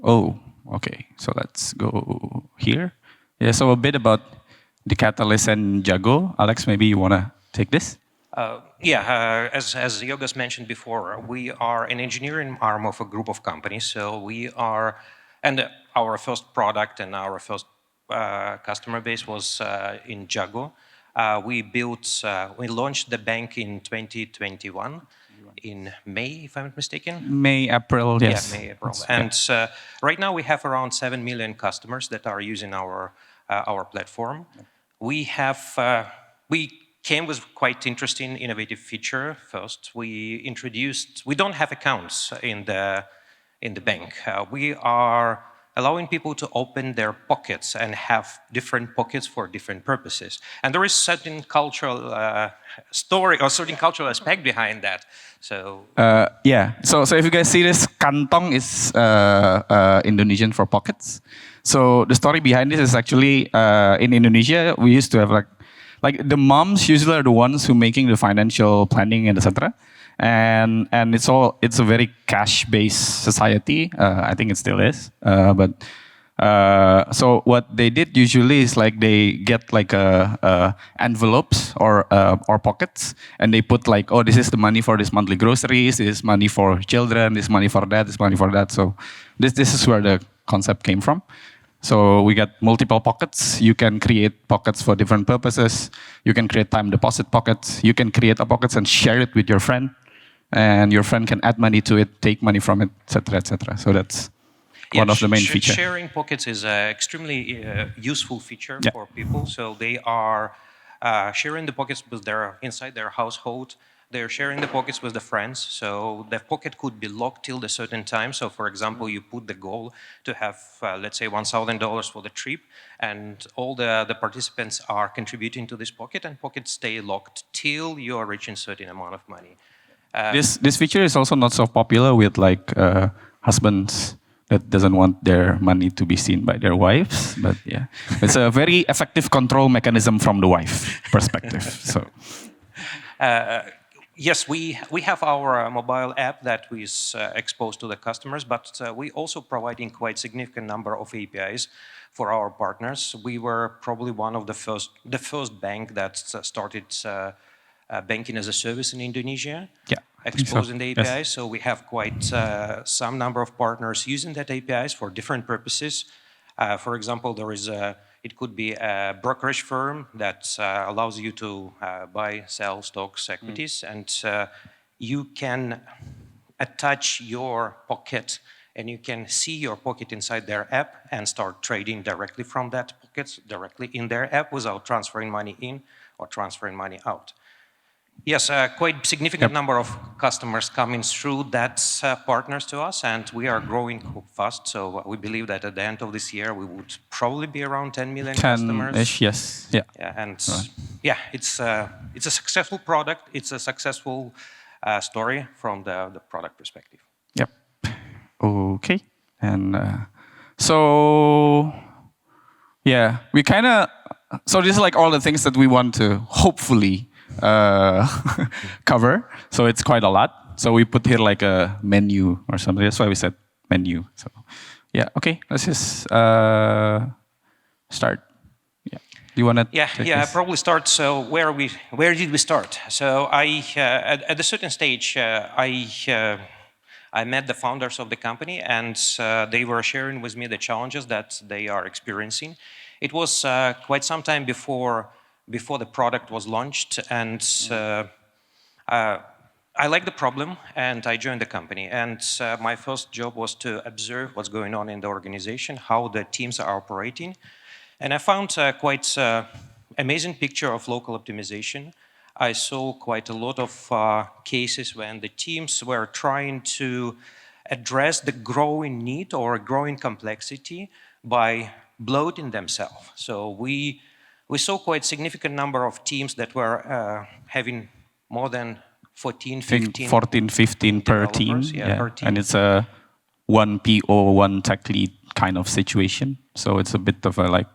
Oh, okay. So let's go here. Yeah, so a bit about Dkatalis and Jago. Alex, maybe you want to take this? As Yogas mentioned before, we are an engineering arm of a group of companies. So we are, and our first product and our first customer base was in Jago. We launched the bank in 2021, in May, if I'm not mistaken. May, April, yes. Yeah, May, April. And right now we have around 7 million customers that are using our platform. We came with quite interesting, innovative feature. First, we don't have accounts in the bank. We are allowing people to open their pockets and have different pockets for different purposes. And there is certain cultural story or certain cultural aspect behind that. So So if you guys see this, kantong is Indonesian for pockets. So the story behind this is actually in Indonesia we used to have like the moms usually are the ones who making the financial planning and etc. And it's a very cash based society. I think it still is. So what they did usually is like they get like envelopes or pockets, and they put like, oh, this is the money for this monthly groceries, this is money for children, this money for that, this money for that. So this is where the concept came from. So we got multiple pockets. You can create pockets for different purposes. You can create time deposit pockets. You can create a pockets and share it with your friend, and your friend can add money to it, take money from it, etc., etc. So that's one of the main features. Sharing pockets is an extremely useful feature for people. So they are sharing the pockets with inside their household. They're sharing the pockets with the friends. So the pocket could be locked till a certain time. So for example, you put the goal to have, let's say, $1,000 for the trip, and all the participants are contributing to this pocket, and pockets stay locked till you are reaching a certain amount of money. This feature is also not so popular with like husbands that doesn't want their money to be seen by their wives, but yeah, it's a very effective control mechanism from the wife perspective. So, yes, we have our mobile app that is exposed to the customers, but we also providing quite significant number of APIs for our partners. We were probably one of the first bank that started banking as a service in Indonesia. Yeah, exposing the APIs. Yes. So we have quite some number of partners using that APIs for different purposes. For example, it could be a brokerage firm that allows you to buy, sell stocks, equities, and you can attach your pocket, and you can see your pocket inside their app and start trading directly from that pocket, directly in their app, without transferring money in or transferring money out. Yes, quite significant number of customers coming through that partners to us, and we are growing fast. So we believe that at the end of this year, we would probably be around 10 million customers. 10-ish, yes. Yeah. And it's a successful product. It's a successful story from the product perspective. Yep. Okay. And so, yeah, so this is like all the things that we want to hopefully cover. So it's quite a lot. So we put here like a menu or something. That's why we said menu. So yeah, okay. Let's just start. Yeah. Do you want to? Yeah. Probably start. So where did we start? So at a certain stage, I met the founders of the company, and they were sharing with me the challenges that they are experiencing. It was quite some time before the product was launched, and I liked the problem, and I joined the company. And my first job was to observe what's going on in the organization, how the teams are operating. And I found quite amazing picture of local optimization. I saw quite a lot of cases when the teams were trying to address the growing need or growing complexity by bloating themselves. So we saw quite significant number of teams that were having more than 14, 15 per team. Per team. And it's a one PO, one tech lead kind of situation. So it's a bit of a like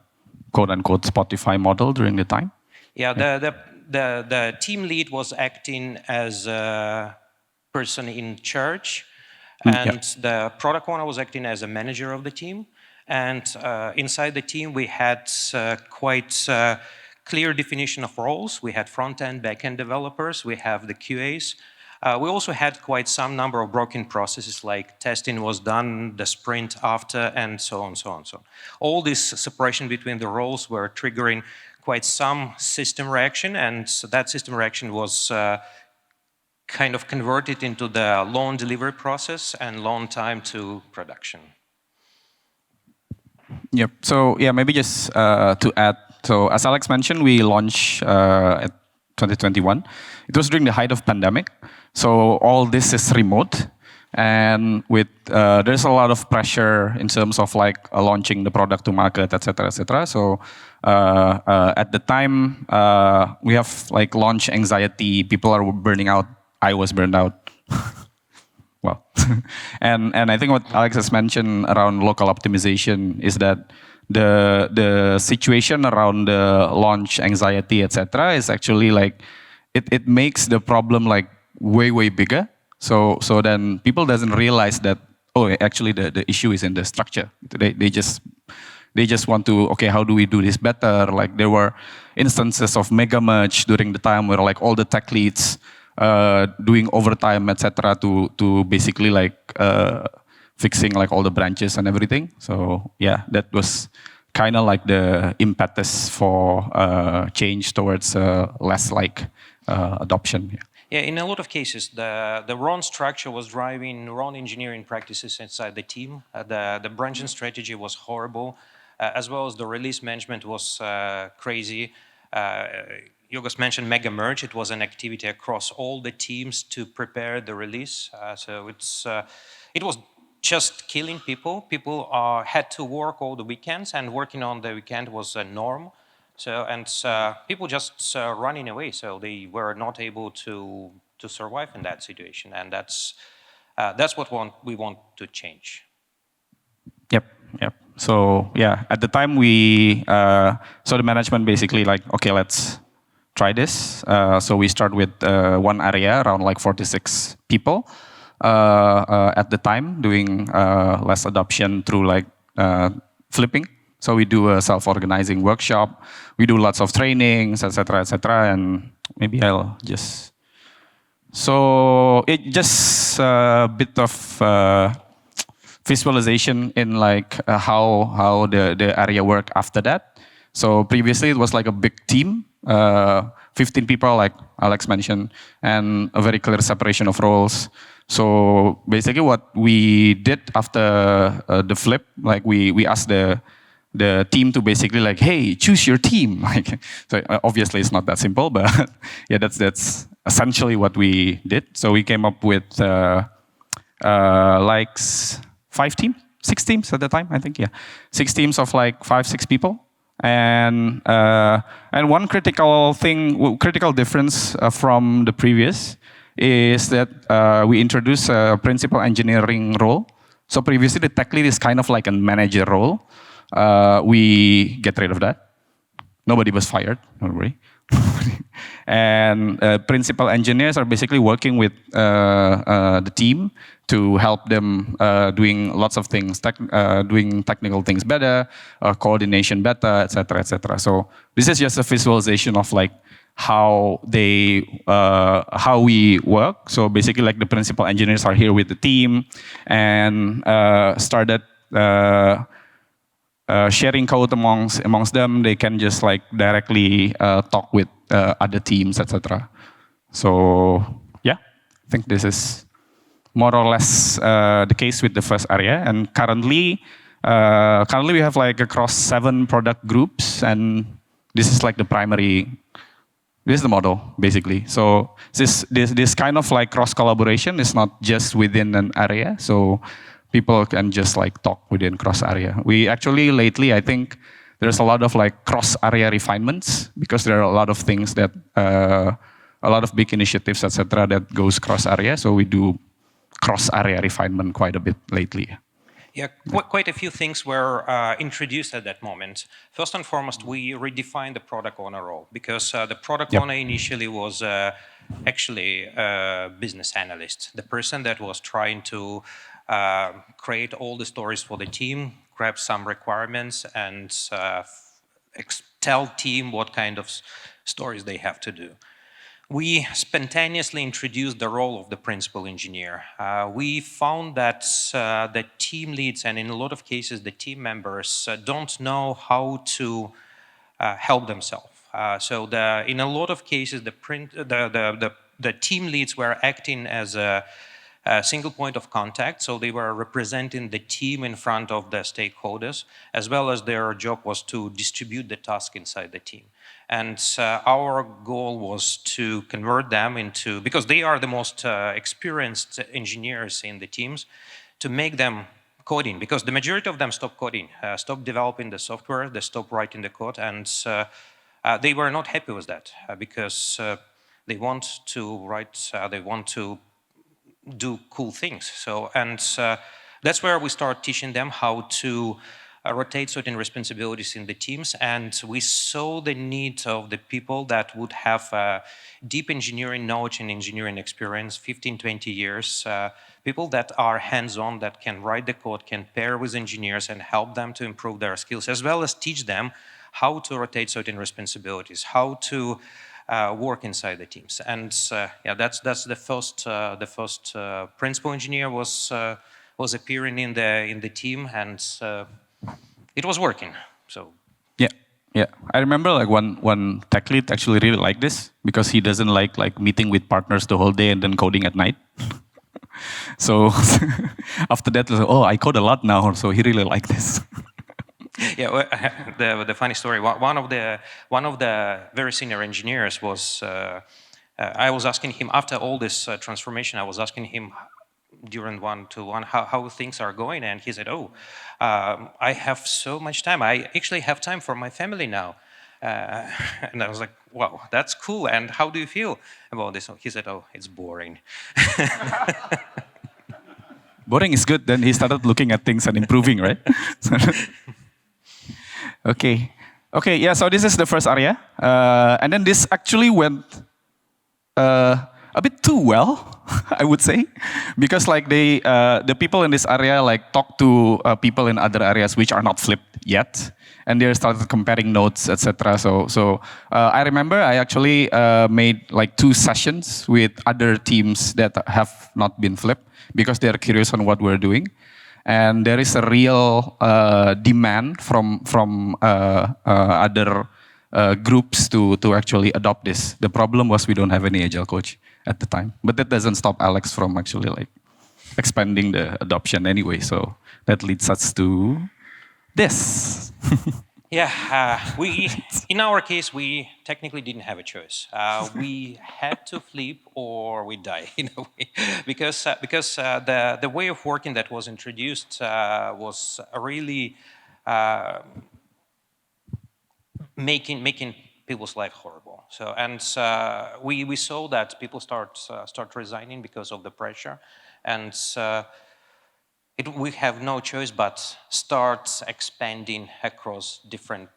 quote unquote Spotify model during the time. Yeah, the team lead was acting as a person in charge, And the product owner was acting as a manager of the team. And inside the team, we had quite clear definition of roles. We had front-end, back-end developers. We have the QAs. We also had quite some number of broken processes, like testing was done the sprint after, and so on, so on, so on. All this separation between the roles were triggering quite some system reaction, and so that system reaction was kind of converted into the long delivery process and long time to production. Yep. So yeah, maybe just to add. So as Alex mentioned, we launched at 2021. It was during the height of pandemic. So all this is remote, and with there's a lot of pressure in terms of like launching the product to market, etc., etc. So at the time, we have like launch anxiety. People are burning out. I was burned out. Well, and I think what Alex has mentioned around local optimization is that the situation around the launch anxiety, etc., is actually like it makes the problem like way bigger. So then people doesn't realize that, oh, actually the issue is in the structure. They just want to, okay, how do we do this better? Like there were instances of mega merge during the time where like all the tech leads doing overtime, etc., to basically like fixing like all the branches and everything. So yeah, that was kind of like the impetus for change towards less like adoption. Yeah. Yeah, in a lot of cases, the wrong structure was driving wrong engineering practices inside the team. The branching strategy was horrible, as well as the release management was crazy. Yogas mentioned mega merge. It was an activity across all the teams to prepare the release. So it was just killing people. People had to work all the weekends, and working on the weekend was a norm. So people just running away. So they were not able to survive in that situation, and that's what we want to change. Yep. So yeah, at the time so the management basically like, okay, let's try this. So we start with one area around like 46 people at the time, doing less adoption through like flipping. So we do a self-organizing workshop. We do lots of trainings, etc., etc. And maybe I'll just. So it just a bit of visualization in like how the area worked after that. So previously it was like a big team, 15 people, like Alex mentioned, and a very clear separation of roles. So basically, what we did after the flip, like we asked the team to basically like, hey, choose your team. Like, so obviously it's not that simple, but yeah, that's essentially what we did. So we came up with like 6 teams at the time, I think. Yeah, 6 teams of like 5-6 people. And one critical difference from the previous is that we introduced a principal engineering role. So previously the tech lead is kind of like a manager role. We get rid of that. Nobody was fired, don't worry. And principal engineers are basically working with the team to help them doing lots of things, doing technical things better, coordination better, etc., etc. So this is just a visualization of like how we work. So basically, like the principal engineers are here with the team and started sharing code amongst them. They can just like directly talk with other teams, etc. So yeah, I think this is more or less the case with the first area. And currently we have like across 7 product groups, and this is like the primary. This is the model basically. So this kind of like cross collaboration is not just within an area. So people can just like talk within cross area. We actually lately, I think there's a lot of like cross area refinements because there are a lot of things that, a lot of big initiatives, etc., that goes cross area. So we do cross area refinement quite a bit lately. Yeah, quite a few things were introduced at that moment. First and foremost, we redefined the product owner role because the product owner initially was actually a business analyst, the person that was trying to create all the stories for the team, grab some requirements, and tell team what kind of stories they have to do. We spontaneously introduced the role of the principal engineer. We found that the team leads, and in a lot of cases, the team members don't know how to help themselves. So in a lot of cases, the team leads were acting as a single point of contact, so they were representing the team in front of the stakeholders, as well as their job was to distribute the task inside the team. And our goal was to convert them into, because they are the most experienced engineers in the teams, to make them coding, because the majority of them stopped coding, stopped developing the software, they stopped writing the code, and they were not happy with that because they want to write, they want to do cool things. So, and that's where we start teaching them how to rotate certain responsibilities in the teams, and we saw the need of the people that would have deep engineering knowledge and engineering experience, 15, 20 years, people that are hands-on, that can write the code, can pair with engineers and help them to improve their skills, as well as teach them how to rotate certain responsibilities, how to work inside the teams. And yeah, that's the first principal engineer was appearing in the team, and it was working. So yeah. I remember like one tech lead actually really liked this because he doesn't like meeting with partners the whole day and then coding at night. So after that, like, oh, I code a lot now. So he really liked this. Yeah, well, the funny story. One of the very senior engineers was. I was asking him after all this transformation. I was asking him during one-to-one how things are going, and he said, "Oh, I have so much time. I actually have time for my family now." And I was like, "Wow, that's cool. And how do you feel about this?" He said, "Oh, it's boring." Boring is good. Then he started looking at things and improving, right? Okay. Yeah. So this is the first area, and then this actually went a bit too well, I would say, because like the people in this area like talk to people in other areas which are not flipped yet, and they started comparing notes, etc. So I remember I actually made like 2 sessions with other teams that have not been flipped because they are curious on what we're doing. And there is a real demand from other groups to actually adopt this. The problem was we don't have any agile coach at the time, but that doesn't stop Alex from actually like expanding the adoption anyway. So that leads us to this. Yeah, in our case, we technically didn't have a choice. We had to flip or we die in a way, because the way of working that was introduced was really making people's life horrible. So, and we saw that people start resigning because of the pressure, and we have no choice but start expanding across different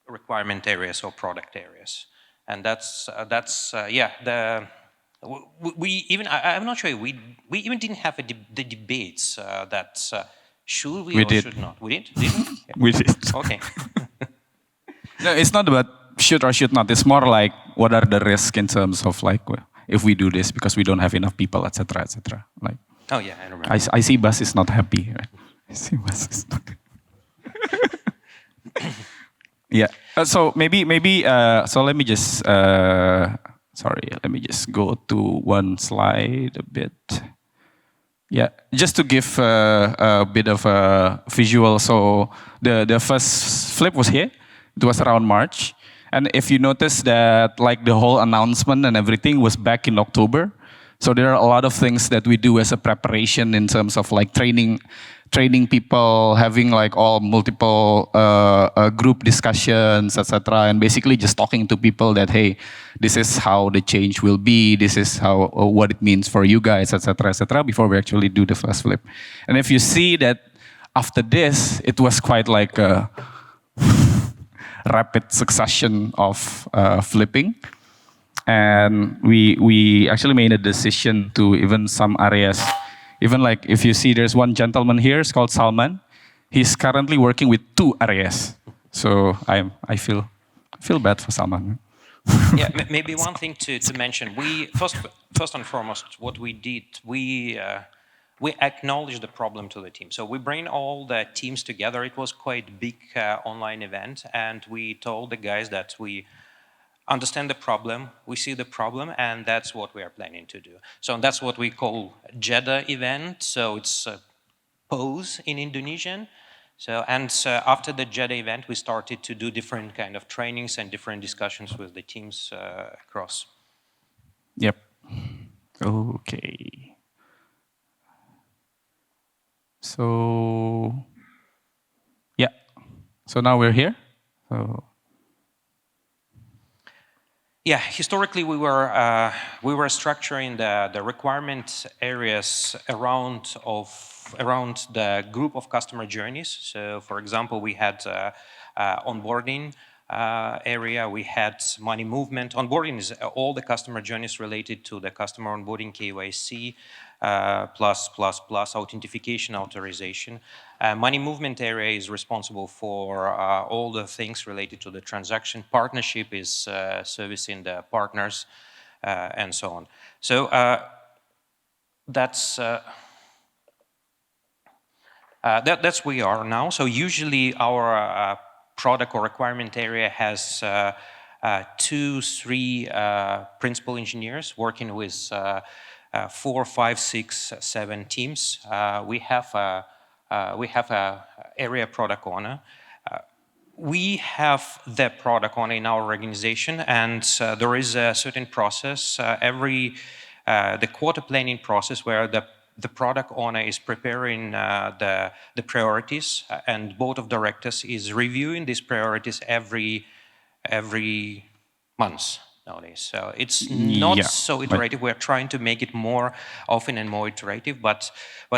requirement areas or product areas, and that's yeah. We even I'm not sure we even didn't have the debates that should we or did. should not. We did. Didn't we? Yeah. We did. Okay. No, it's not about should or should not. It's more like what are the risks in terms of like if we do this because we don't have enough people, etc., etc. Like. Oh yeah, I remember. I see Bas is not happy. Right? I see Bas is not. Yeah. So maybe. So let me just. Sorry. Let me just go to one slide a bit. Yeah. Just to give a bit of a visual. So the first flip was here. It was around March, and if you notice that like the whole announcement and everything was back in October. So there are a lot of things that we do as a preparation in terms of like training people, having like all multiple group discussions, etc., and basically just talking to people that hey, this is how the change will be, this is how what it means for you guys, etc., etc. Before we actually do the first flip. And if you see that after this, it was quite like a rapid succession of flipping. And we actually made a decision to even some areas, even like if you see there's one gentleman here, it's called Salman. He's currently working with 2 areas. So I feel bad for Salman. Yeah, maybe one thing to mention. We first and foremost, what we did, we acknowledged the problem to the team. So we bring all the teams together. It was quite a big online event, and we told the guys that we understand the problem, we see the problem, and that's what we are planning to do. So that's what we call JEDA event. So it's a pose in Indonesian. So, and after the JEDA event, we started to do different kind of trainings and different discussions with the teams across. Yep. Okay. So, yeah. So now we're here. So. Yeah, historically we were structuring the requirement areas around the group of customer journeys. So, for example, we had onboarding area, we had money movement. Onboarding is all the customer journeys related to the customer onboarding, KYC, plus authentication, authorization. Money movement area is responsible for all the things related to the transaction. Partnership is servicing the partners and so on. So that's where we are now. So usually our product or requirement area has 2, 3 principal engineers working with 4, 5, 6, 7 teams. We have a area product owner. We have the product owner in our organization, and there is a certain process the quarter planning process where the product owner is preparing the priorities, and board of directors is reviewing these priorities every month nowadays. So it's not so iterative. We're trying to make it more often and more iterative, but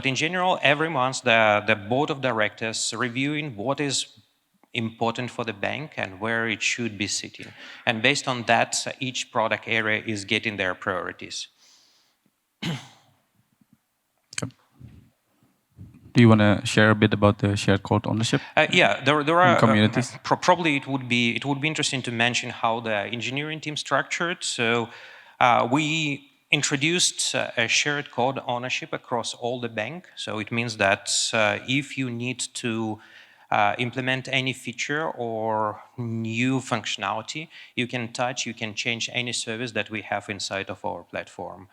in general, every month the board of directors reviewing what is important for the bank and where it should be sitting. And based on that, each product area is getting their priorities. Do you want to share a bit about the shared code ownership? Yeah, there are communities. Probably it would be interesting to mention how the engineering team structured. So we introduced a shared code ownership across all the bank. So it means that if you need to implement any feature or new functionality, you can change any service that we have inside of our platform.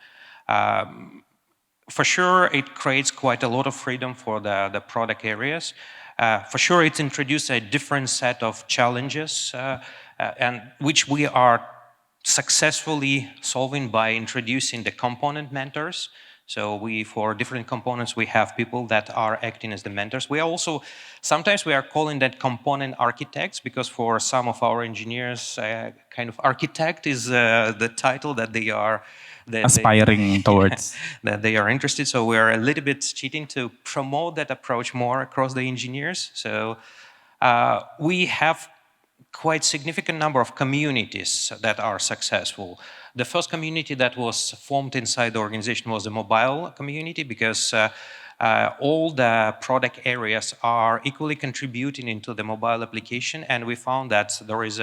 For sure, it creates quite a lot of freedom for the product areas. For sure, it's introduced a different set of challenges, and which we are successfully solving by introducing the component mentors. So for different components, we have people that are acting as the mentors. We are also, sometimes we are calling that component architects, because for some of our engineers, kind of architect is the title that they are aspiring towards. That they are interested. So we're a little bit cheating to promote that approach more across the engineers. So we have quite significant number of communities that are successful. The first community that was formed inside the organization was the mobile community, because all the product areas are equally contributing into the mobile application, and we found that there is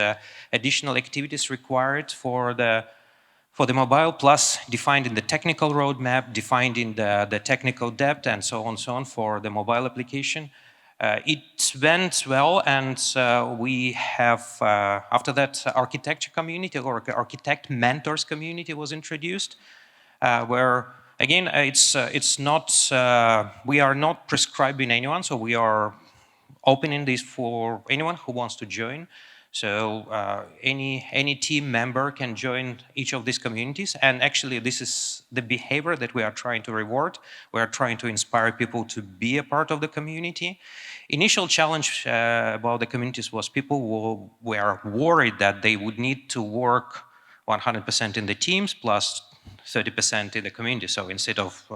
additional activities required for the mobile, plus defined in the technical roadmap, defined in the technical depth, and so on for the mobile application. It went well, and we have, after that, architecture community or architect mentors community was introduced, where, again, it's not, we are not prescribing anyone, so we are opening this for anyone who wants to join. So any team member can join each of these communities, and actually this is the behavior that we are trying to reward. We are trying to inspire people to be a part of the community. Initial challenge about the communities was people who were worried that they would need to work 100% in the teams plus 30% in the community. So instead of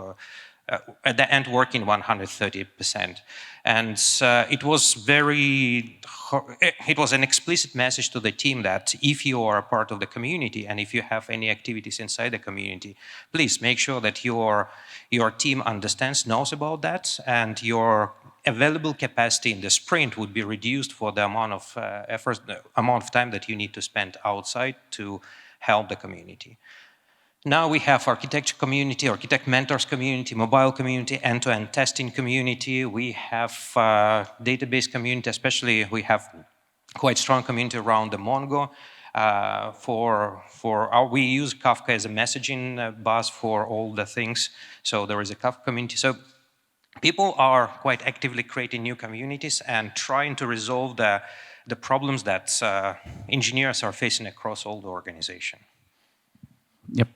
at the end working 130%. And it was an explicit message to the team that if you are a part of the community and if you have any activities inside the community, please make sure that your team understands, knows about that, and your available capacity in the sprint would be reduced for the amount of effort, the amount of time that you need to spend outside to help the community. Now we have architecture community, architect mentors community, mobile community, end-to-end testing community. We have database community, especially we have quite strong community around the Mongo. We use Kafka as a messaging bus for all the things. So there is a Kafka community. So people are quite actively creating new communities and trying to resolve the problems that engineers are facing across all the organization. Yep.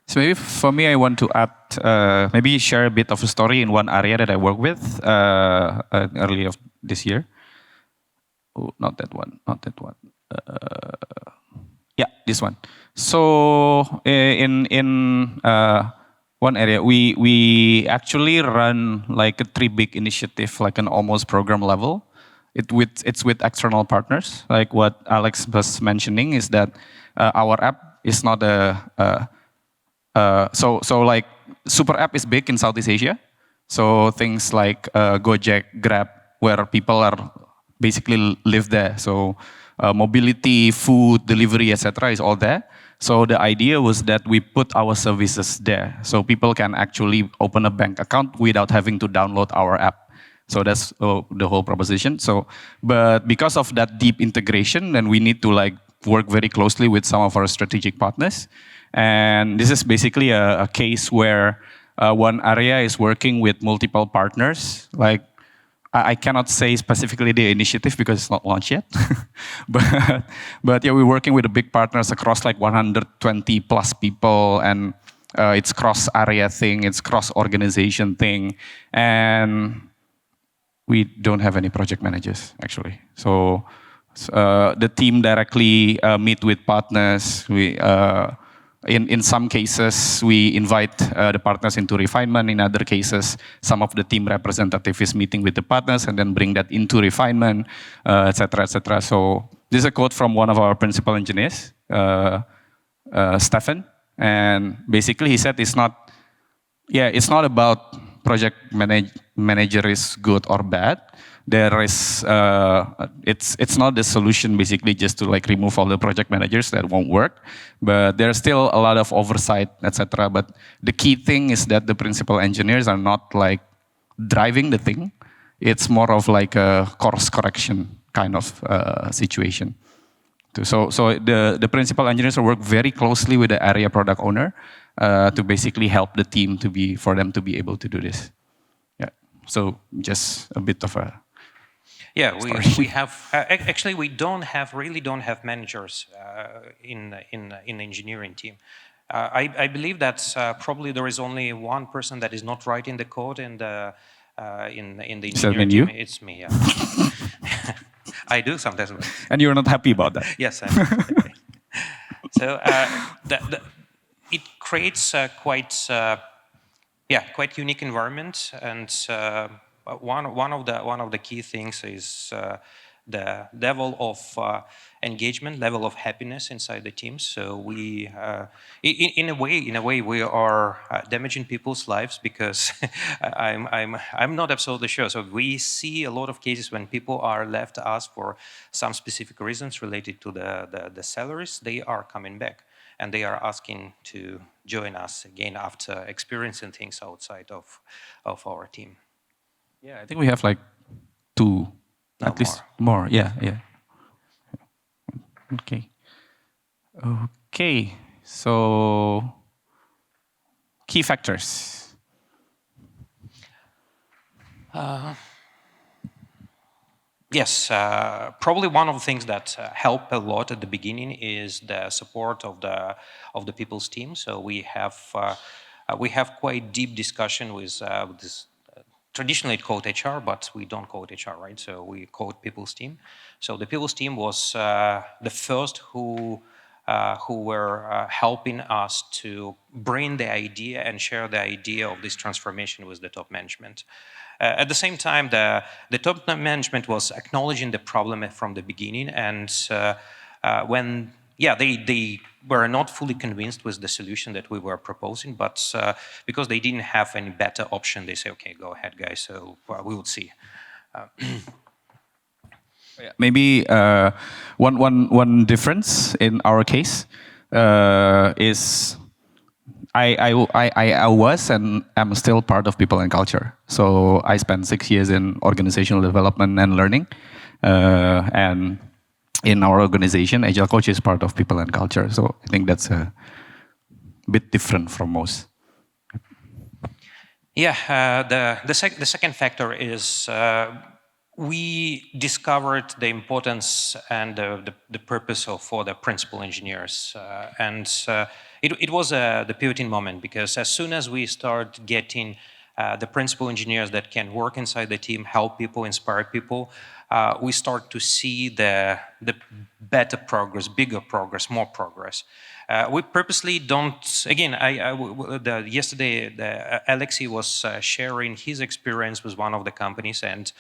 So maybe for me, I want to add, maybe share a bit of a story in one area that I work with early of this year. Oh, not that one, not that one. Yeah, this one. So in one area, we actually run like a 3 big initiative, like an almost program level. It's with external partners. Like what Alex was mentioning is that our app is not so like super app is big in Southeast Asia. So things like Gojek, Grab, where people are basically live there. So mobility, food, delivery, etc. is all there. So the idea was that we put our services there, so people can actually open a bank account without having to download our app. So that's the whole proposition. So, but because of that deep integration, then we need to like work very closely with some of our strategic partners. And this is basically a case where one area is working with multiple partners. Like I cannot say specifically the initiative because it's not launched yet. but yeah, we're working with the big partners across like 120 plus people, and it's cross area thing, it's cross organization thing, and we don't have any project managers actually. So the team directly meet with partners. In some cases, we invite the partners into refinement. In other cases, some of the team representative is meeting with the partners and then bring that into refinement, et cetera, et cetera. So this is a quote from one of our principal engineers, Stefan. And basically he said it's not about project manager is good or bad. There is, it's not the solution basically just to like remove all the project managers. That won't work. But there's still a lot of oversight, etc. But the key thing is that the principal engineers are not like driving the thing. It's more of like a course correction kind of situation. So the principal engineers work very closely with the area product owner to basically help the team for them to be able to do this. Yeah. So just a bit of a we have actually we really don't have managers in the engineering team. I believe that probably there is only one person that is not writing the code in the engineering team. It's me. Yeah. I do sometimes. And you're not happy about that? Yes, I'm not happy. So it creates quite unique environment, and one of the key things is the level of engagement, level of happiness inside the teams. So we, in a way, we are damaging people's lives because I'm not absolutely sure. So we see a lot of cases when people are left to ask for some specific reasons related to the salaries. They are coming back and they are asking to join us again after experiencing things outside of our team. Yeah, I think we have like 2, at least more. Yeah. Okay. So key factors. Yes, probably one of the things that help a lot at the beginning is the support of the people's team. So we have quite deep discussion with this. Traditionally it called HR, but we don't call it HR, right? So we call it people's team. So the people's team was the first who who were helping us to bring the idea and share the idea of this transformation with the top management. At the same time, the top management was acknowledging the problem from the beginning, and when they were not fully convinced with the solution that we were proposing, but because they didn't have any better option, they say, okay, go ahead, guys, so we will see. Maybe one difference in our case is I was and am still part of people and culture. So I spent 6 years in organizational development and learning, and in our organization, Agile Coach is part of people and culture. So I think that's a bit different from most. Yeah, the second factor is we discovered the importance and the purpose for the principal engineers. It was the pivoting moment, because as soon as we start getting the principal engineers that can work inside the team, help people, inspire people, we start to see the better progress, bigger progress, more progress. We purposely don't, again, yesterday Alexei was sharing his experience with one of the companies, and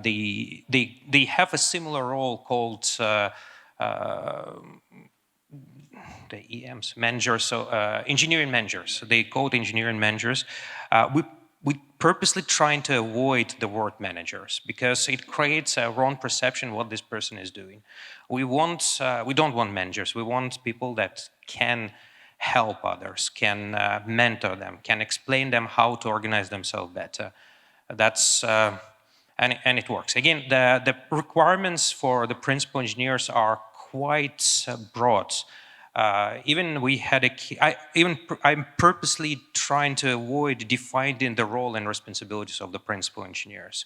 they have a similar role called the EMs, managers, so engineering managers. They called engineering managers. We purposely trying to avoid the word managers, because it creates a wrong perception what this person is doing. We don't want managers. We want people that can help others, can mentor them, can explain them how to organize themselves better. That's and it works. Again, the requirements for the principal engineers are quite broad. Even we had I'm purposely trying to avoid defining the role and responsibilities of the principal engineers.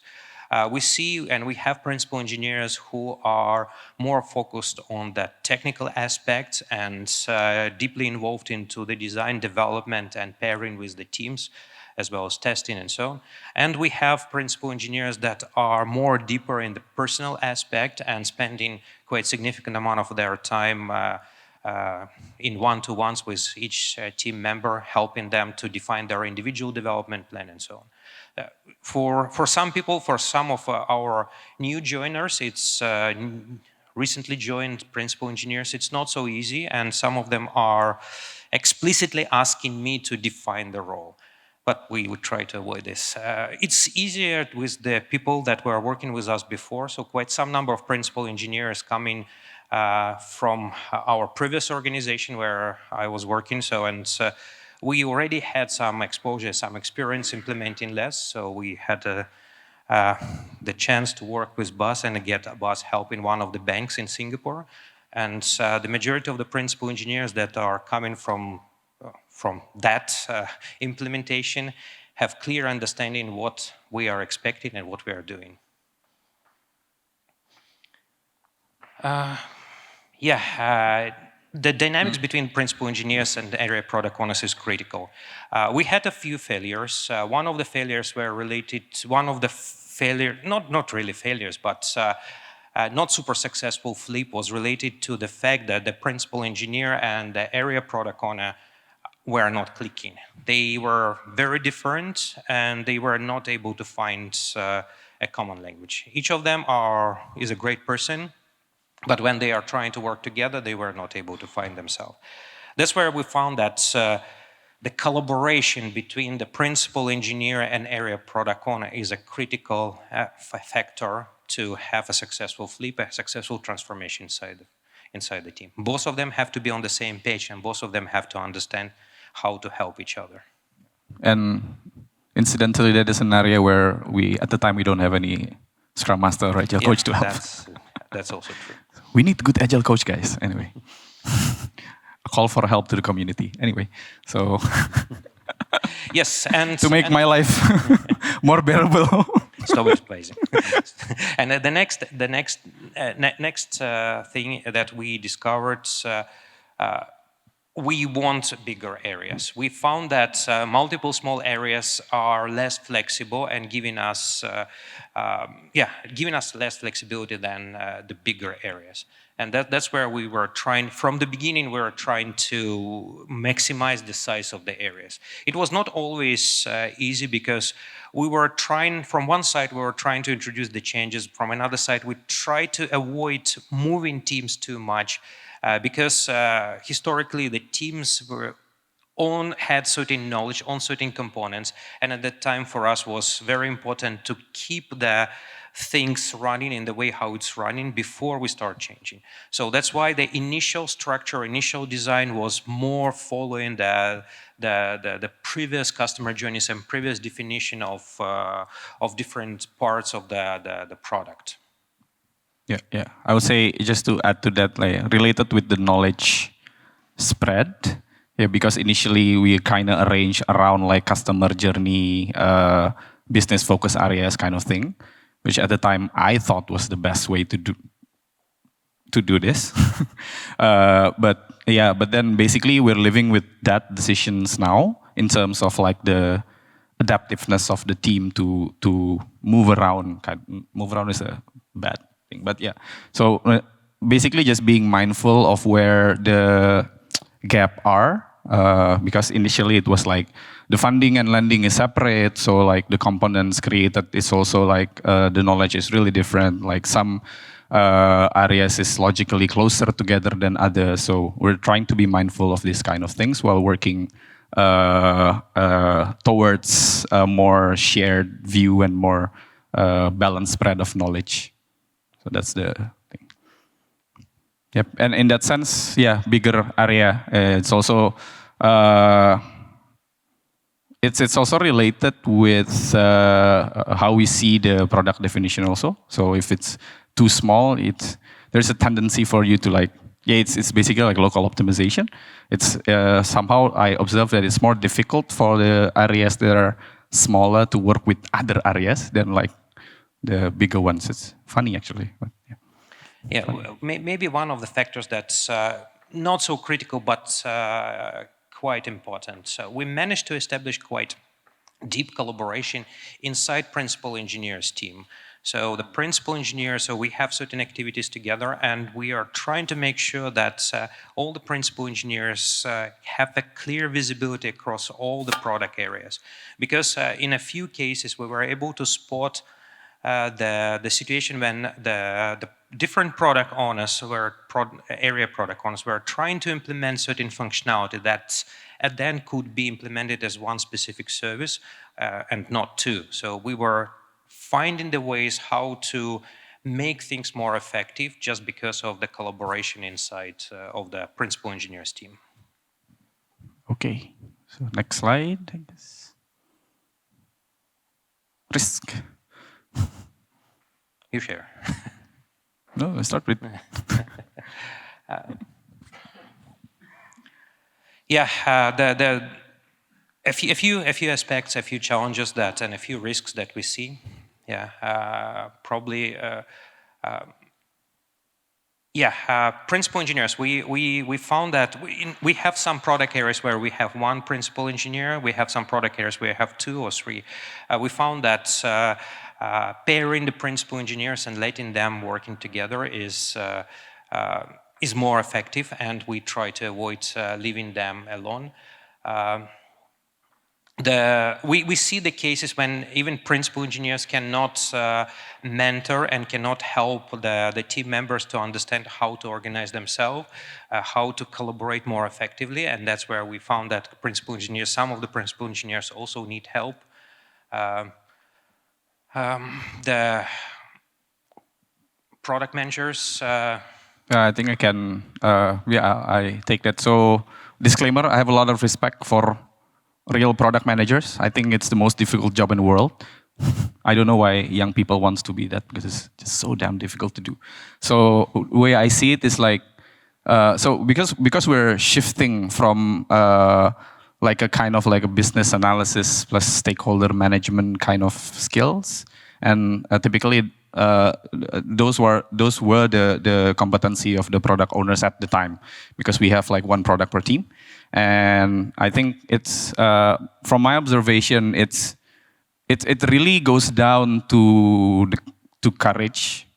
We see and we have principal engineers who are more focused on the technical aspects and deeply involved into the design development and pairing with the teams, as well as testing and so on. And we have principal engineers that are more deeper in the personal aspect and spending quite significant amount of their time in one-to-ones with each team member, helping them to define their individual development plan and so on. For some people, for some of our new joiners, it's recently joined principal engineers, it's not so easy, and some of them are explicitly asking me to define the role. But we would try to avoid this. It's easier with the people that were working with us before, so quite some number of principal engineers coming from our previous organization where I was working. We already had some exposure, some experience implementing LeSS. So we had the chance to work with Bas and get Bas help in one of the banks in Singapore. And the majority of the principal engineers that are coming from that implementation have clear understanding what we are expecting and what we are doing. The dynamics between principal engineers and area product owners is critical. We had a few failures. One of the failures were related, not really failures, but not super successful flip was related to the fact that the principal engineer and the area product owner were not clicking. They were very different and they were not able to find a common language. Each of them is a great person, but when they are trying to work together, they were not able to find themselves. That's where we found that the collaboration between the principal engineer and area product owner is a critical factor to have a successful flip, a successful transformation inside the team. Both of them have to be on the same page, and both of them have to understand how to help each other. And incidentally, that is an area where at the time, we don't have any Scrum Master or Agile Coach to help. That's also true. We need good Agile Coach, guys. Anyway, a call for help to the community. Anyway, so yes, and to make my life more bearable. Stop explaining. And the next thing that we discovered, we want bigger areas. We found that multiple small areas are less flexible and giving us less flexibility than the bigger areas. And that's where we were trying, from the beginning, we were trying to maximize the size of the areas. It was not always easy because we were trying, from one side, we were trying to introduce the changes. From another side, we tried to avoid moving teams too much because historically the teams had certain knowledge on certain components, and at that time for us was very important to keep the things running in the way how it's running before we start changing. So that's why the initial structure, initial design was more following the previous customer journeys and previous definition of different parts of the product. Yeah. I would say, just to add to that, like related with the knowledge spread. Yeah, because initially we kind of arrange around like customer journey, business focus areas kind of thing, which at the time I thought was the best way to do this. But then basically we're living with that decisions now in terms of like the adaptiveness of the team to move around. Move around is a bad thing, but yeah. So basically just being mindful of where the gap are, because initially it was like the funding and lending is separate, so like the components created is also like the knowledge is really different. Like some areas is logically closer together than others, so we're trying to be mindful of these kind of things while working towards a more shared view and more balanced spread of knowledge. So that's the thing. Yep, and in that sense, yeah, bigger area. It's also it's also related with how we see the product definition also. So if it's too small, there's a tendency for you to like, yeah, it's basically like local optimization. It's somehow I observe that it's more difficult for the areas that are smaller to work with other areas than like the bigger ones. It's funny actually. But, yeah. Yeah, well, maybe one of the factors that's not so critical but quite important. So we managed to establish quite deep collaboration inside principal engineers team. So the principal engineers, so we have certain activities together, and we are trying to make sure that all the principal engineers have a clear visibility across all the product areas. Because in a few cases we were able to spot the situation when the different product owners area product owners were trying to implement certain functionality that then could be implemented as one specific service and not two. So we were finding the ways how to make things more effective just because of the collaboration inside of the principal engineers team. Okay, so next slide, I guess. Risk. You share. No, let's start with. A few aspects, a few challenges that, and a few risks that we see. Principal engineers. We found that we have some product areas where we have one principal engineer. We have some product areas where we have 2 or 3. We found that pairing the principal engineers and letting them working together is more effective, and we try to avoid leaving them alone. We see the cases when even principal engineers cannot mentor and cannot help the team members to understand how to organize themselves, how to collaborate more effectively, and that's where we found that some of the principal engineers also need help. The product managers. I think I can. I take that. So disclaimer: I have a lot of respect for real product managers. I think it's the most difficult job in the world. I don't know why young people want to be that, because it's just so damn difficult to do. So the way I see it is like, so because we're shifting from like a kind of like a business analysis plus stakeholder management kind of skills, and typically those were the competency of the product owners at the time, because we have like one product per team. And I think it's from my observation, it really goes down to courage,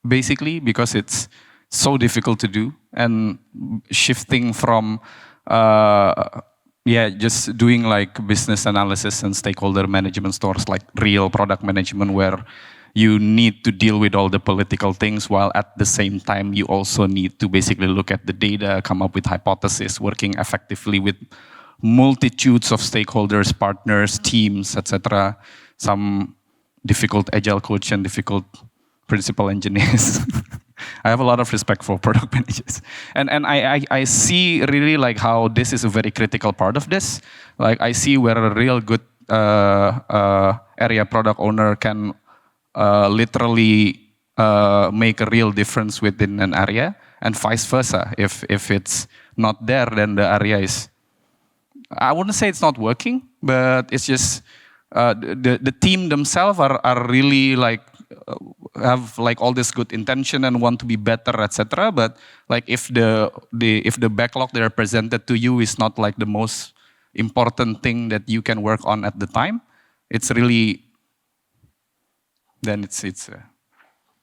basically, because it's so difficult to do, and shifting from just doing like business analysis and stakeholder management stores like real product management where you need to deal with all the political things while at the same time you also need to basically look at the data, come up with hypotheses, working effectively with multitudes of stakeholders, partners, teams, etc. Some difficult agile coach and difficult principal engineers. I have a lot of respect for product managers, and I see really like how this is a very critical part of this. Like I see where a real good area product owner can literally make a real difference within an area, and vice versa. If it's not there, then the area is, I wouldn't say it's not working, but it's just the team themselves are really like have like all this good intention and want to be better, etc. But like if the backlog that are presented to you is not like the most important thing that you can work on at the time, it's really then it's.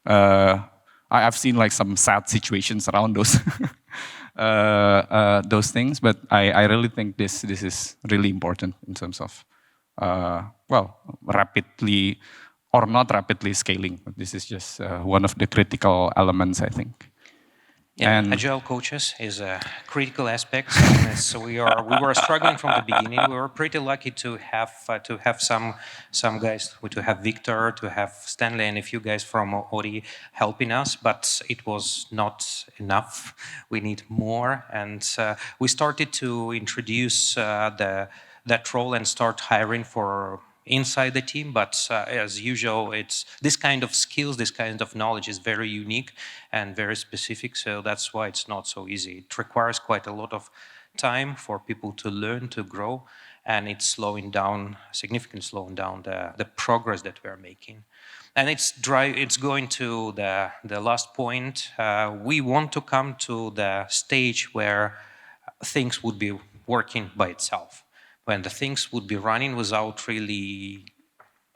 I've seen like some sad situations around those things, but I really think this is really important in terms of rapidly or not rapidly scaling. This is just one of the critical elements, I think. Yeah, And agile coaches is a critical aspect. So we were struggling from the beginning. We were pretty lucky to have some guys, to have Victor, to have Stanley, and a few guys from Ori helping us. But it was not enough. We need more, and we started to introduce that role and start hiring for inside the team, but as usual, it's this kind of skills, this kind of knowledge is very unique and very specific, so that's why it's not so easy. It requires quite a lot of time for people to learn, to grow, and it's significantly slowing down the progress that we're making. And it's going to the last point. We want to come to the stage where things would be working by itself, when the things would be running without really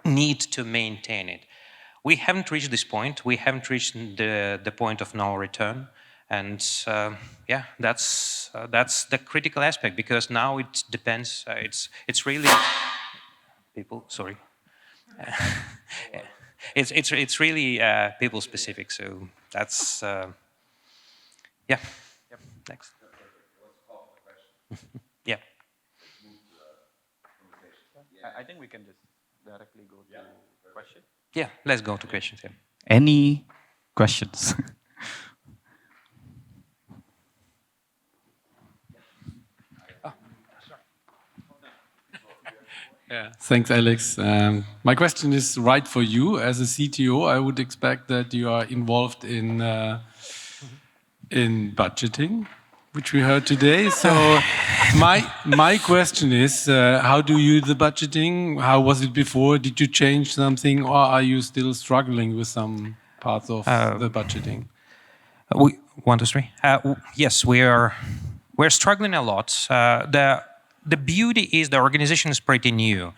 need to maintain it. We haven't reached this point. We haven't reached the point of no return. And that's the critical aspect, because now it depends. It's really people. Sorry, it's really people specific. So that's yeah. Yep. Next. Yeah. I think we can just directly go to questions. Yeah, let's go to questions. Yeah. Any questions? Yeah, thanks, Alex. My question is right for you. As a CTO, I would expect that you are involved in budgeting, which we heard today. So my question is, how do you do the budgeting? How was it before? Did you change something, or are you still struggling with some parts of the budgeting? One, two, three. Yes, we're struggling a lot. The beauty is the organization is pretty new,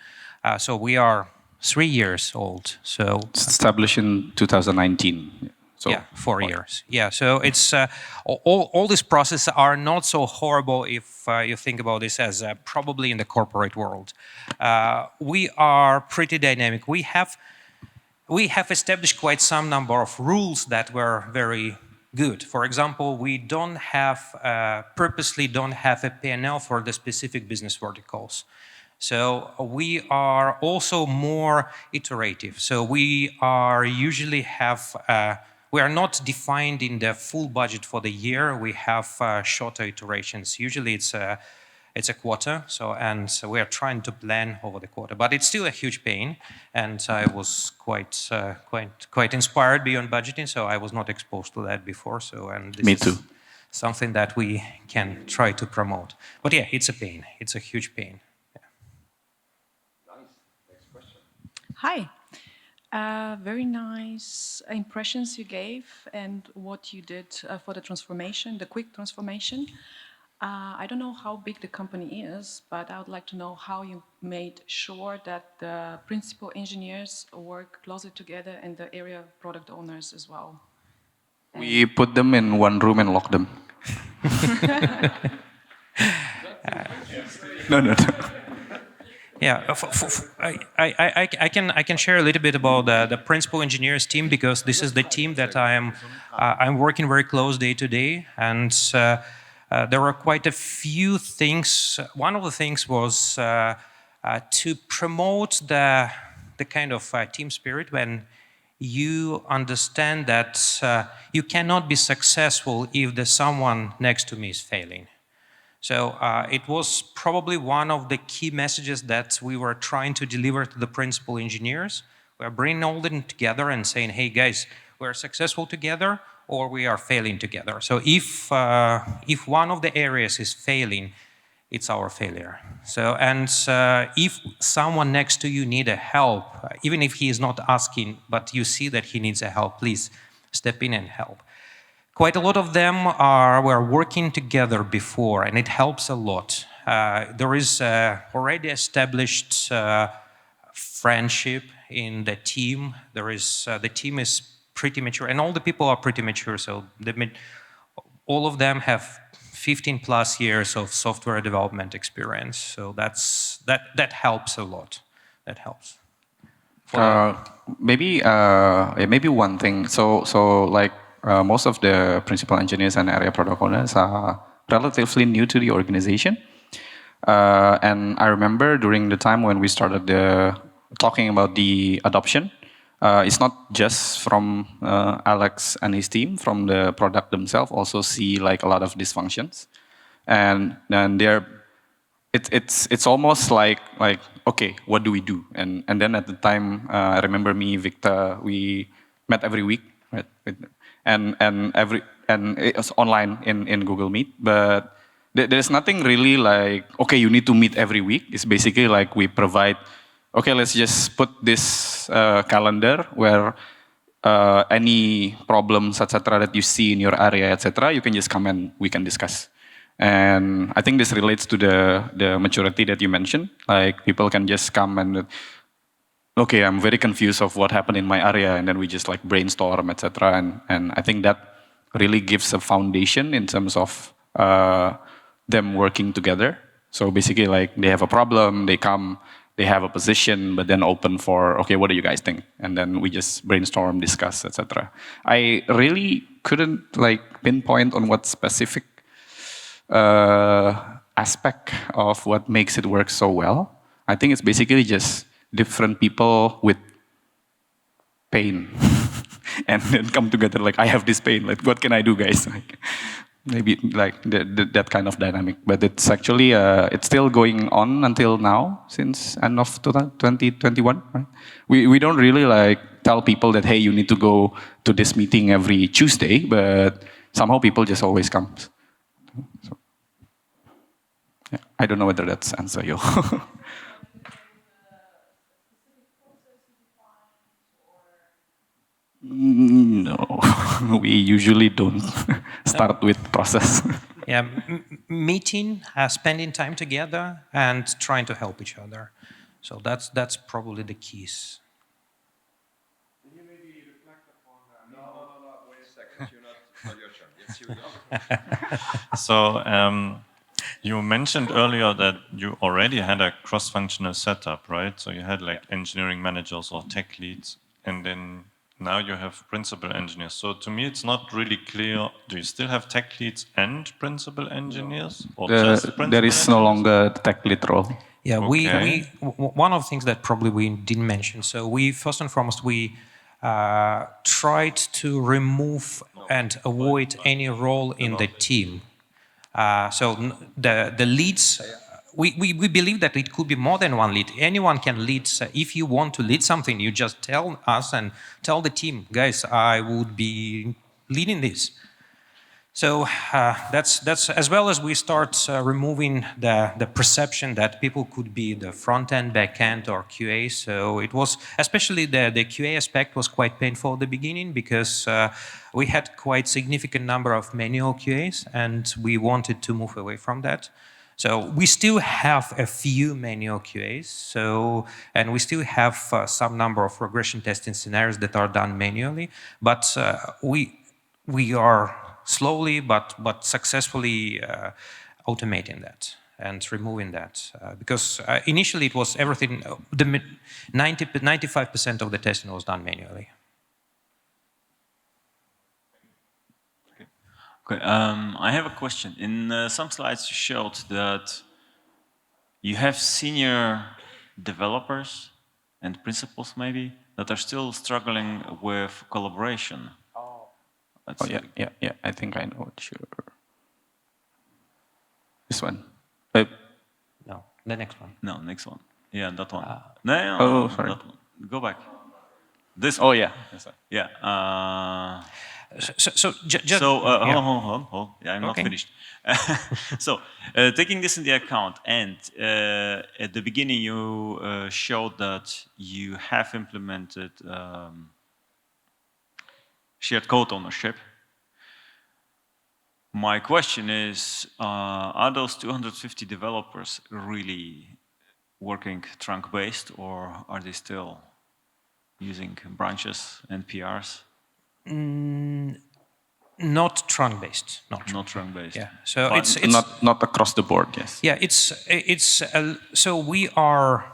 so we are 3 years old. So Established in 2019. So yeah, 4 years. Yeah, so it's all these processes are not so horrible if you think about this as probably in the corporate world. We are pretty dynamic. We have established quite some number of rules that were very good. For example, we don't have purposely don't have a P&L for the specific business verticals. So we are also more iterative. So we are usually have we are not defined in the full budget for the year. We have shorter iterations. Usually it's a quarter. So we are trying to plan over the quarter, but it's still a huge pain. And I was quite inspired beyond budgeting. So I was not exposed to that before. So this Me is too. something that we can try to promote. But yeah, it's a pain. It's a huge pain. Nice. Next question. Hi. Very nice impressions you gave and what you did for the transformation, the quick transformation. I don't know how big the company is, but I would like to know how you made sure that the principal engineers work closer together and the area product owners as well. We put them in one room and lock them. No. Yeah, I can share a little bit about the principal engineers team, because this is the team that I'm working very close day to day, and there were quite a few things. One of the things was to promote the kind of team spirit when you understand that you cannot be successful if the someone next to me is failing. So it was probably one of the key messages that we were trying to deliver to the principal engineers. We are bringing all of them together and saying, hey guys, we're successful together or we are failing together. So if one of the areas is failing, it's our failure. So, and if someone next to you needs a help, even if he is not asking, but you see that he needs a help, please step in and help. Quite a lot of them were working together before, and it helps a lot. There is already established friendship in the team. The team is pretty mature, and all the people are pretty mature. So all of them have 15 plus years of software development experience. So that helps a lot. That helps. Maybe one thing. So like. Most of the principal engineers and area product owners are relatively new to the organization. And I remember during the time when we started talking about the adoption, it's not just from Alex and his team, from the product themselves also see like a lot of dysfunctions. And it's almost like okay, what do we do? And then at the time, I remember Victor, we met every week, right? And it was online in Google Meet, but there's nothing really like, okay, you need to meet every week. It's basically like we provide, okay, let's just put this calendar where any problems, etc., that you see in your area, etc., you can just come and we can discuss. And I think this relates to the maturity that you mentioned. Like people can just come and, okay, I'm very confused of what happened in my area, and then we just like brainstorm, etc. And I think that really gives a foundation in terms of them working together. So basically, like they have a problem, they come, they have a position, but then open for, okay, what do you guys think? And then we just brainstorm, discuss, etc. I really couldn't like pinpoint on what specific aspect of what makes it work so well. I think it's basically just different people with pain and then come together like, I have this pain, like what can I do, guys? Like, maybe like that kind of dynamic, but it's actually it's still going on until now, since end of 2021, right? We don't really like tell people that, hey, you need to go to this meeting every Tuesday, but somehow people just always come. So, yeah, I don't know whether that's answer you. No, we usually don't start with process. Yeah, meeting, spending time together, and trying to help each other. So that's probably the keys. Can you maybe reflect upon that? No, wait a second. It's not your turn. Yes, here we go. So you mentioned earlier that you already had a cross-functional setup, right? So you had like engineering managers or tech leads, and then now you have principal engineers. So to me, it's not really clear. Do you still have tech leads and principal engineers, or just principal there is no longer the tech lead role. Yeah, Okay. one of the things that probably we didn't mention. So we first and foremost tried to remove and avoid any role in the team. So the leads. We believe that it could be more than one lead. Anyone can lead. If you want to lead something, you just tell us and tell the team, guys, I would be leading this. So that's as well as we start removing the perception that people could be the front end, back end, or QA. So it was, especially the QA aspect was quite painful at the beginning, because we had quite significant number of manual QAs, and we wanted to move away from that. So we still have a few manual QAs, and we still have some number of regression testing scenarios that are done manually, but we are slowly but successfully automating that and removing that. Because initially it was everything, 95% of the testing was done manually. Okay, I have a question. In some slides you showed that you have senior developers and principals maybe that are still struggling with collaboration. Oh yeah. I think I know what you're. This one. No, the next one. No, next one. Yeah, that one. No, Oh, sorry. that one. Go back. This Oh one. yeah. Yeah. Just hold on. Yeah, I'm not Okay. finished. So, taking this into account, and at the beginning you showed that you have implemented shared code ownership. My question is, are those 250 developers really working trunk-based, or are they still using branches and PRs? not trunk-based. Not trunk-based. Yeah. So But it's Not across the board. Yes. yeah. So we are.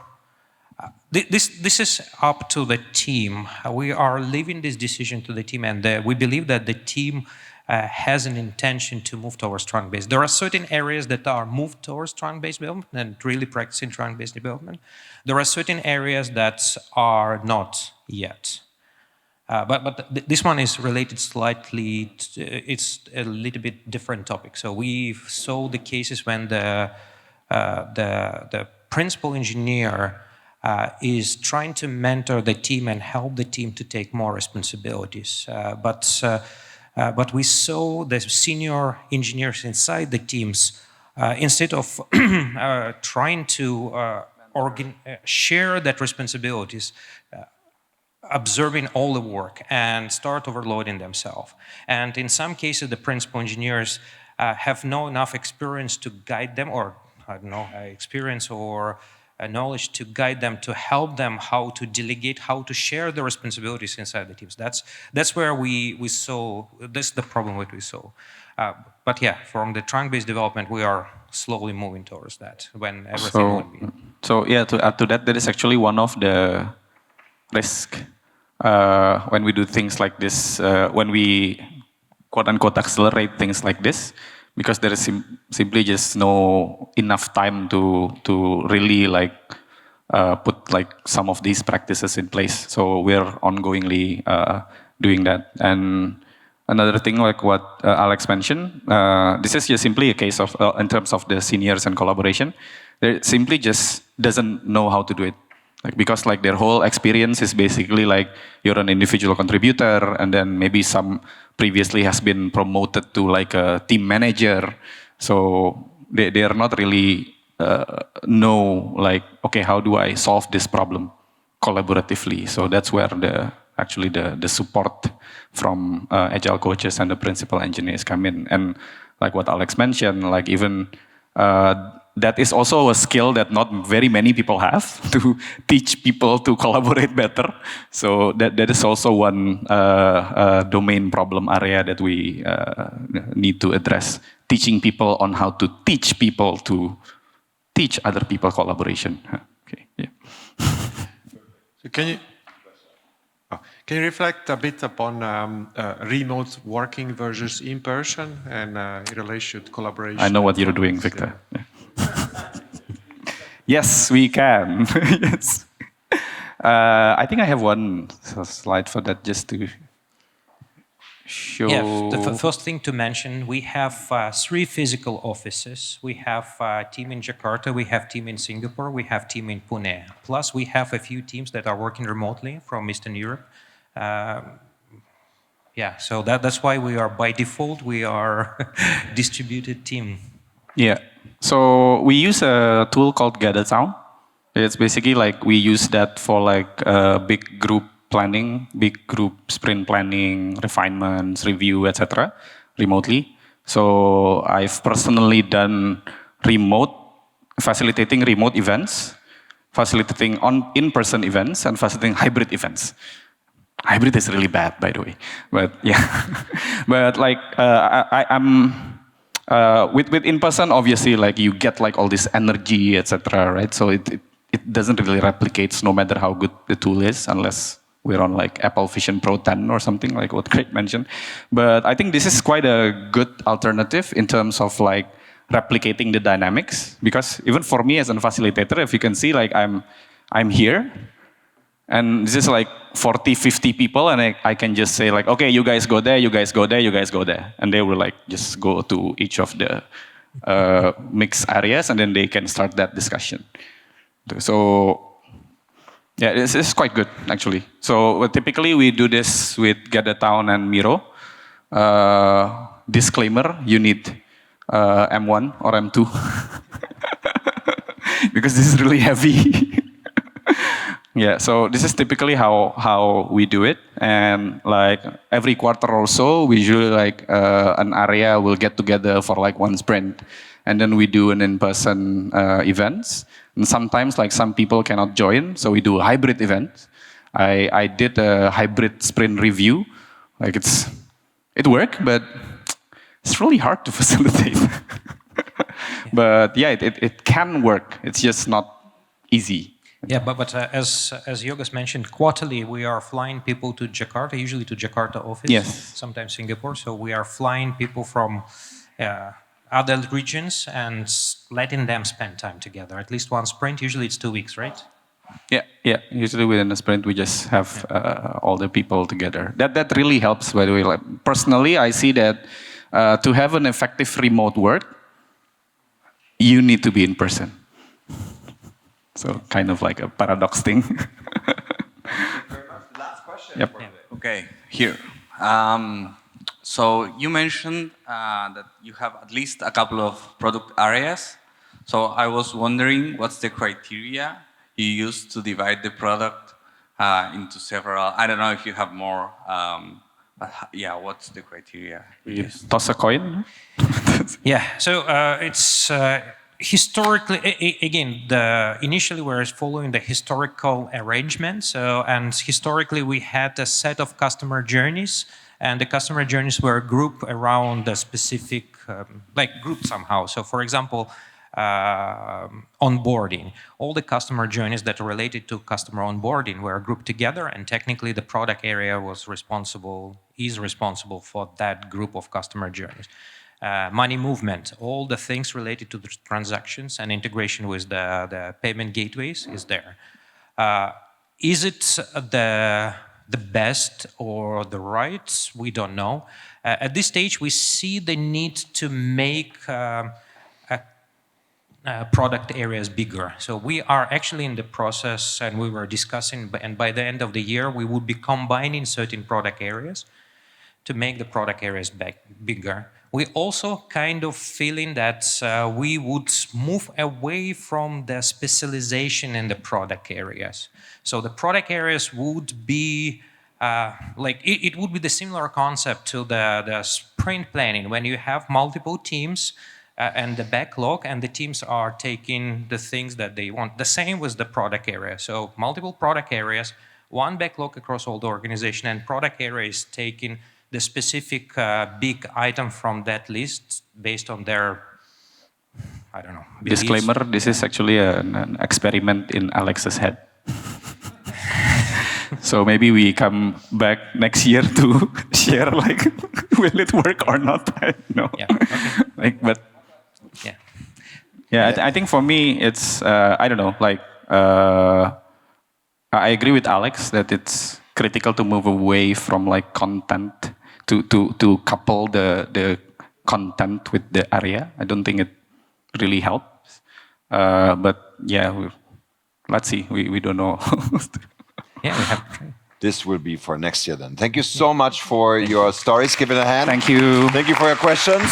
This is up to the team. We are leaving this decision to the team, and we believe that the team has an intention to move towards trunk-based. There are certain areas that are moved towards trunk-based development and really practicing trunk-based development. There are certain areas that are not yet. But this one is related slightly. It's a little bit different topic. So we saw the cases when the principal engineer is trying to mentor the team and help the team to take more responsibilities. But we saw the senior engineers inside the teams, instead of trying to share that responsibilities, absorbing all the work and start overloading themselves. And in some cases, the principal engineers have no enough experience to guide them, or I don't know, experience or knowledge to guide them, to help them how to delegate, how to share the responsibilities inside the teams. That's where we saw, this is the problem that we saw. But yeah, from the trunk-based development, we are slowly moving towards that when everything would be. So yeah, to add to that, that is actually one of the risk when we do things like this, when we quote-unquote accelerate things like this, because there is simply just no enough time to really like put like some of these practices in place. So we're ongoingly doing that. And another thing, like what Alex mentioned, this is just simply a case of in terms of the seniors and collaboration, they simply just doesn't know how to do it. Like, because like their whole experience is basically like you're an individual contributor, and then maybe some previously has been promoted to like a team manager. So they are not really know like, okay, how do I solve this problem collaboratively? So that's where the support from agile coaches and the principal engineers come in. And like what Alex mentioned, like even that is also a skill that not very many people have, to teach people to collaborate better. So that is also one domain problem area that we need to address. Teaching people on how to teach people to teach other people collaboration. Okay, yeah. So can you reflect a bit upon remote working versus in person and in relation to collaboration? I know what you're doing, Victor. Yeah. Yes, we can. Yes. I think I have one slide for that, just to show. Yeah, the first thing to mention, we have 3 physical offices. We have a team in Jakarta, we have a team in Singapore, we have a team in Pune. Plus, we have a few teams that are working remotely from Eastern Europe. Yeah, so that's why we are, by default, we are distributed team. Yeah, so we use a tool called Dkatalis. It's basically like we use that for like big group planning, big group sprint planning, refinements, review, etc. remotely. So I've personally done facilitating remote events, facilitating in-person events, and facilitating hybrid events. hybrid is really bad, by the way. But yeah, but like I'm with in person, obviously, like you get like all this energy, etc. Right? So it doesn't really replicate, no matter how good the tool is, unless we're on like Apple Vision Pro 10 or something like what Craig mentioned. But I think this is quite a good alternative in terms of like replicating the dynamics, because even for me as a facilitator, if you can see, like I'm here, and this is like 40, 50 people, and I can just say like, okay, you guys go there, you guys go there, you guys go there. And they will like just go to each of the mixed areas, and then they can start that discussion. So yeah, this is quite good actually. So typically we do this with Gather Town and Miro. Disclaimer, you need M1 or M2 because this is really heavy. Yeah, so this is typically how we do it, and like every quarter or so, we usually like an area will get together for like one sprint, and then we do an in-person events. And sometimes like some people cannot join, so we do a hybrid event. I did a hybrid sprint review, like it worked, but it's really hard to facilitate. But yeah, it can work. It's just not easy. Yeah, but as Yogas mentioned, quarterly we are flying people to Jakarta, usually to Jakarta office, yes. Sometimes Singapore. So we are flying people from other regions and letting them spend time together. At least one sprint, usually it's 2 weeks, right? Yeah. Usually within a sprint, we just have all the people together. That really helps, by the way. Like, personally, I see that to have an effective remote work, you need to be in person. So kind of like a paradox thing. Last question. Yep. Okay, here. So you mentioned that you have at least a couple of product areas. So I was wondering, what's the criteria you use to divide the product into several? I don't know if you have more. But yeah, what's the criteria? You toss a coin. Yeah. So it's. Historically, again, initially we were following the historical arrangement. So, and historically we had a set of customer journeys, and the customer journeys were grouped around a specific, group somehow. So, for example, onboarding. All the customer journeys that are related to customer onboarding were grouped together, and technically the product area is responsible for that group of customer journeys. Money movement, all the things related to the transactions and integration with the payment gateways is there. Is it the best or the right? We don't know. At this stage, we see the need to make product areas bigger. So we are actually in the process, and we were discussing, and by the end of the year, we would be combining certain product areas to make the product areas bigger. We also kind of feeling that we would move away from the specialization in the product areas. So the product areas would be it would be the similar concept to the sprint planning, when you have multiple teams and the backlog, and the teams are taking the things that they want. The same with the product area. So multiple product areas, one backlog across all the organization, and product area is taking the specific big item from that list based on their, I don't know. Beliefs. Disclaimer, this is actually an experiment in Alex's head. So maybe we come back next year to share, like, will it work or not? I don't know. Yeah, okay. I think for me, it's, I don't know, like, I agree with Alex that it's critical to move away from like content, to couple the content with the area. I don't think it really helps. But yeah, let's see. We don't know. Yeah, we have. This will be for next year then. Thank you so much for your stories. Give it a hand. Thank you. Thank you for your questions.